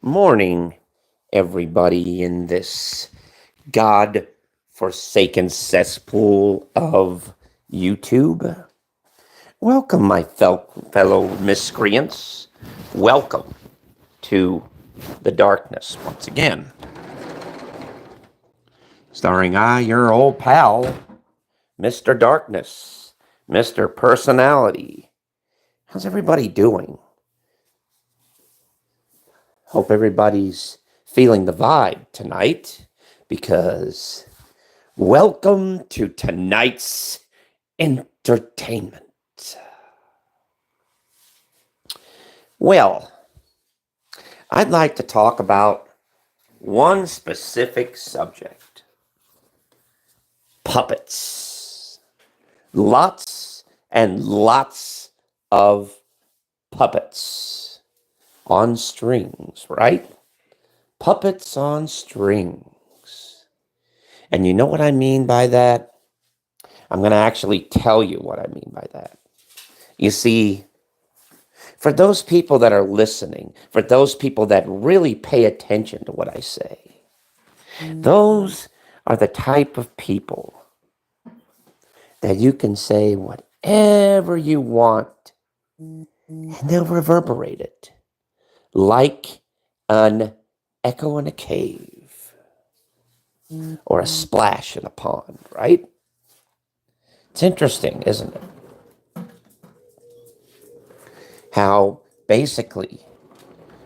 Morning, everybody in this God-forsaken cesspool of YouTube. Welcome, my fellow miscreants. Welcome to the darkness once again. Starring your old pal, Mr. Darkness, Mr. Personality. How's everybody doing? Hope everybody's feeling the vibe tonight, because welcome to tonight's entertainment. Well, I'd like to talk about one specific subject: puppets. Lots and lots of puppets on strings, right? Puppets on strings. And you know what I mean by that? I'm going to actually tell you what I mean by that. You see, for those people that are listening, for those people that really pay attention to what I say, those are the type of people that you can say whatever you want and they'll reverberate it like an echo in a cave or a splash in a pond, right? It's interesting, isn't it? How basically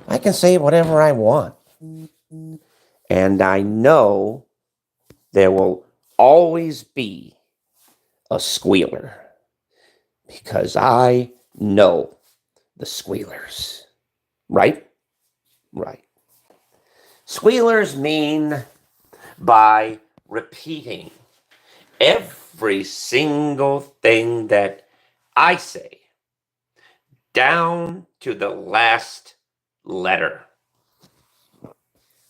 I can say whatever I want. And I know there will always be a squealer, because I know the squealers. Right? Right. Squealers mean by repeating every single thing that I say down to the last letter.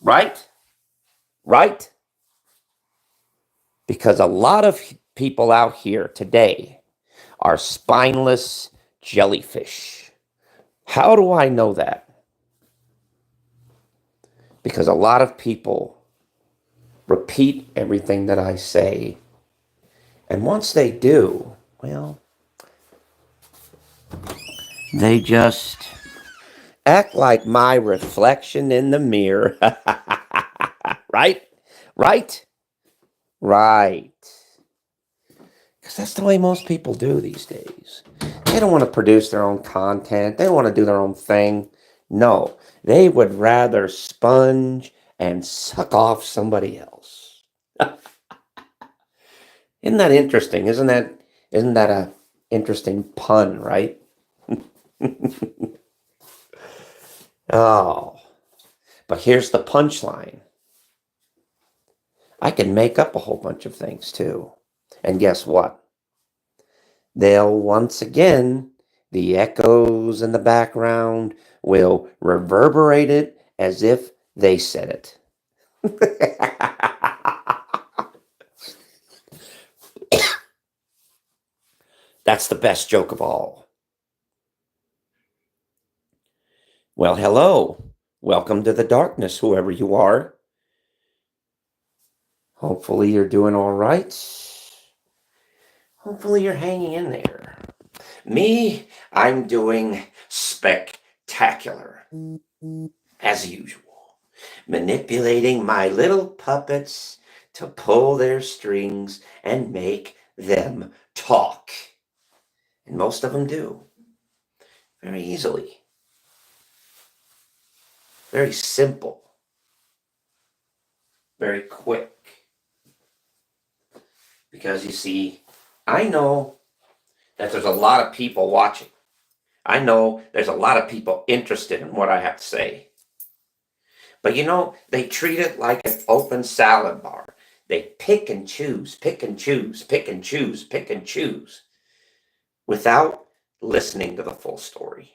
Right? Right? Because a lot of people out here today are spineless jellyfish. How do I know that? Because a lot of people repeat everything that I say. And once they do, well, they just act like my reflection in the mirror. Right? Right? Right. Because that's the way most people do these days. They don't want to produce their own content. They don't want to do their own thing. No, they would rather sponge and suck off somebody else. Isn't that interesting? Isn't that a interesting pun, right? Oh, but here's the punchline. I can make up a whole bunch of things too. And guess what? They'll once again, the echoes in the background will reverberate it as if they said it. That's the best joke of all. Well, hello. Welcome to the darkness, whoever you are. Hopefully you're doing all right. Hopefully you're hanging in there. Me, I'm doing spectacular, as usual. Manipulating my little puppets to pull their strings and make them talk. And most of them do. Very easily. Very simple. Very quick. Because you see, I know that there's a lot of people watching. I know there's a lot of people interested in what I have to say. But you know, they treat it like an open salad bar. They pick and choose, pick and choose, pick and choose, pick and choose, without listening to the full story.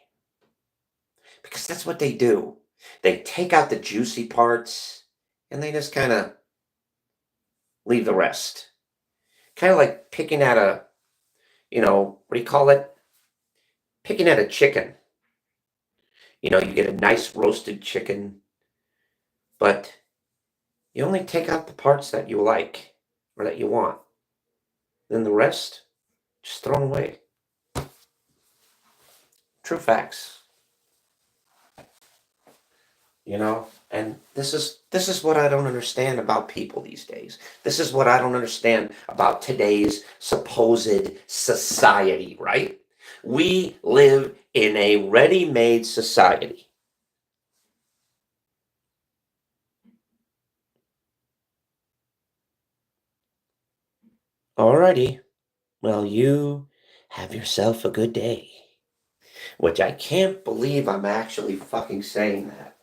Because that's what they do. They take out the juicy parts and they just kind of leave the rest. Kind of like picking at what do you call it? Picking at a chicken. You get a nice roasted chicken, But you only take out the parts that you like or that you want. Then the rest, just thrown away. True facts. And this is what I don't understand about people these days. This is what I don't understand about today's supposed society, right? We live in a ready-made society. Alrighty, well, you have yourself a good day. Which I can't believe I'm actually fucking saying that.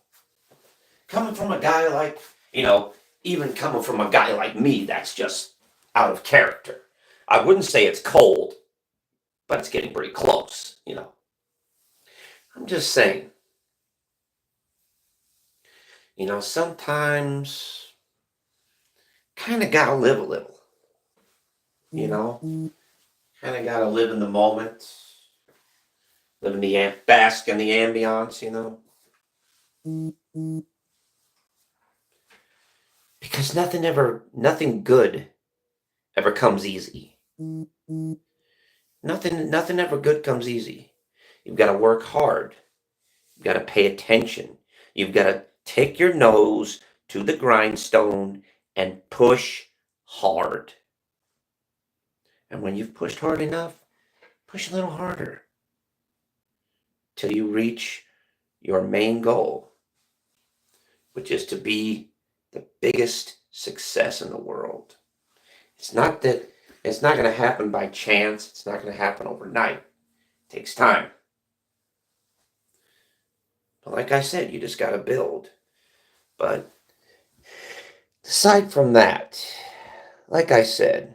Coming from a guy like, you know, even coming from a guy like me, that's just out of character. I wouldn't say it's cold, but it's getting pretty close. I'm just saying, sometimes kind of gotta live a little, you know? Kind of gotta live in the moment, live in bask in the ambiance. Because nothing good ever comes easy. Nothing ever good comes easy. You've got to work hard. You've got to pay attention. You've got to take your nose to the grindstone and push hard. And when you've pushed hard enough, push a little harder till you reach your main goal, which is to be the biggest success in the world. It's not that it's not going to happen by chance. It's not going to happen overnight. It takes time. But like I said, you just got to build. But aside from that, like I said,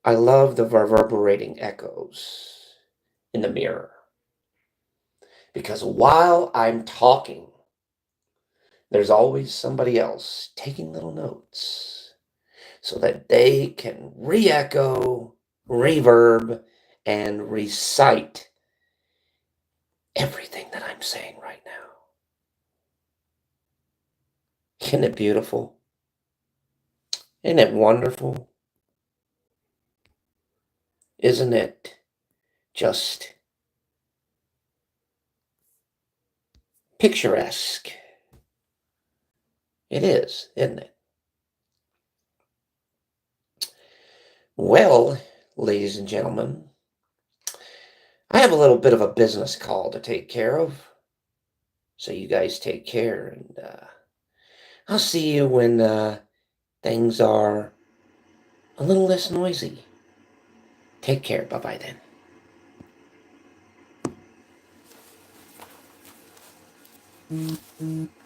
I love the reverberating echoes in the mirror. Because while I'm talking, there's always somebody else taking little notes so that they can re echo, reverb, and recite everything that I'm saying right now. Isn't it beautiful? Isn't it wonderful? Isn't it just picturesque? It is, isn't it? Well, ladies and gentlemen, I have a little bit of a business call to take care of. So you guys take care, and I'll see you when things are a little less noisy. Take care. Bye bye then.